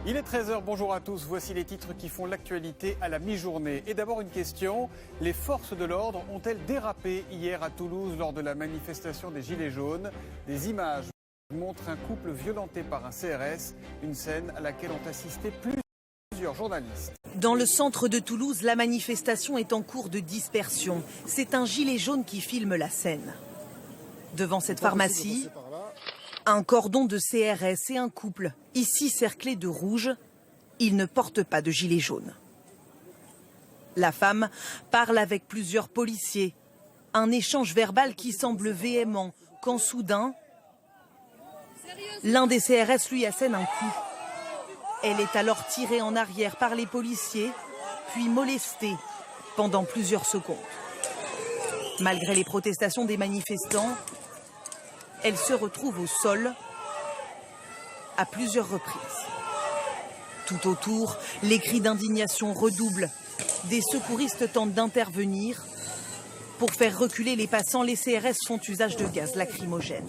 Il est 13h, bonjour à tous. Voici les titres qui font l'actualité à la mi-journée. Et d'abord une question, les forces de l'ordre ont-elles dérapé hier à Toulouse lors de la manifestation des Gilets jaunes? Des images montrent un couple violenté par un CRS, une scène à laquelle ont assisté plusieurs journalistes. Dans le centre de Toulouse, la manifestation est en cours de dispersion. C'est un gilet jaune qui filme la scène. Devant cette pharmacie, un cordon de CRS et un couple, ici cerclé de rouge. Ils ne portent pas de gilet jaune. La femme parle avec plusieurs policiers. Un échange verbal qui semble véhément quand soudain, l'un des CRS lui assène un coup. Elle est alors tirée en arrière par les policiers, puis molestée pendant plusieurs secondes. Malgré les protestations des manifestants, elle se retrouve au sol à plusieurs reprises. Tout autour, les cris d'indignation redoublent. Des secouristes tentent d'intervenir. Pour faire reculer les passants, les CRS font usage de gaz lacrymogène.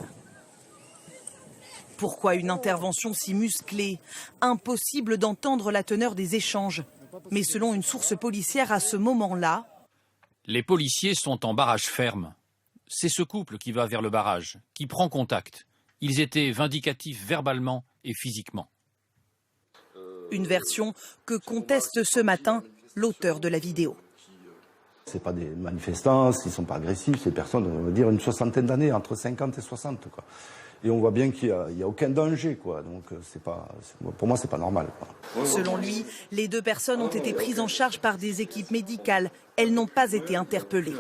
Pourquoi une intervention si musclée? Impossible d'entendre la teneur des échanges. Mais selon une source policière, à ce moment-là, les policiers sont en barrage ferme. C'est ce couple qui va vers le barrage, qui prend contact. Ils étaient vindicatifs verbalement et physiquement. Une version que conteste ce matin l'auteur de la vidéo. Ce pas des manifestants, ils ne sont pas agressifs, ces personnes, on va dire une soixantaine d'années, entre 50 et 60. Quoi. Et on voit bien qu'il n'y a aucun danger. Quoi. Donc pour moi, ce n'est pas normal. Quoi. Selon lui, les deux personnes ont été prises en charge par des équipes médicales. Elles n'ont pas été interpellées.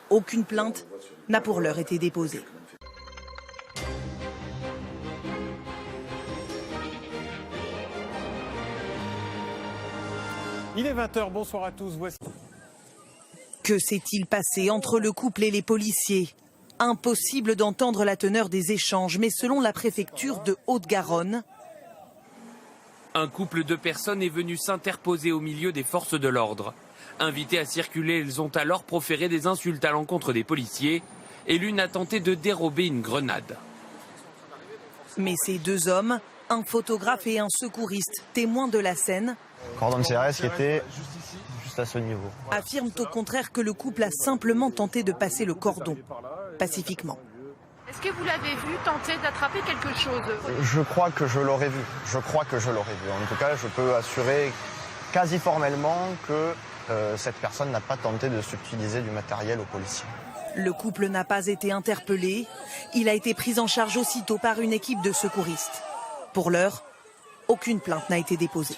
Aucune plainte n'a pour l'heure été déposée. Il est 20h, bonsoir à tous. Voici. Que s'est-il passé entre le couple et les policiers? Impossible d'entendre la teneur des échanges, mais selon la préfecture de Haute-Garonne, un couple de personnes est venu s'interposer au milieu des forces de l'ordre. Invitées à circuler, elles ont alors proféré des insultes à l'encontre des policiers et l'une a tenté de dérober une grenade. Mais ces deux hommes, un photographe et un secouriste, témoins de la scène, cordon de CRS qui était juste à ce niveau. Affirment au contraire que le couple a simplement tenté de passer le cordon, pacifiquement. Est-ce que vous l'avez vu tenter d'attraper quelque chose? Je crois que je l'aurais vu. En tout cas, je peux assurer quasi formellement que cette personne n'a pas tenté de subtiliser du matériel aux policiers. Le couple n'a pas été interpellé. Il a été pris en charge aussitôt par une équipe de secouristes. Pour l'heure, aucune plainte n'a été déposée.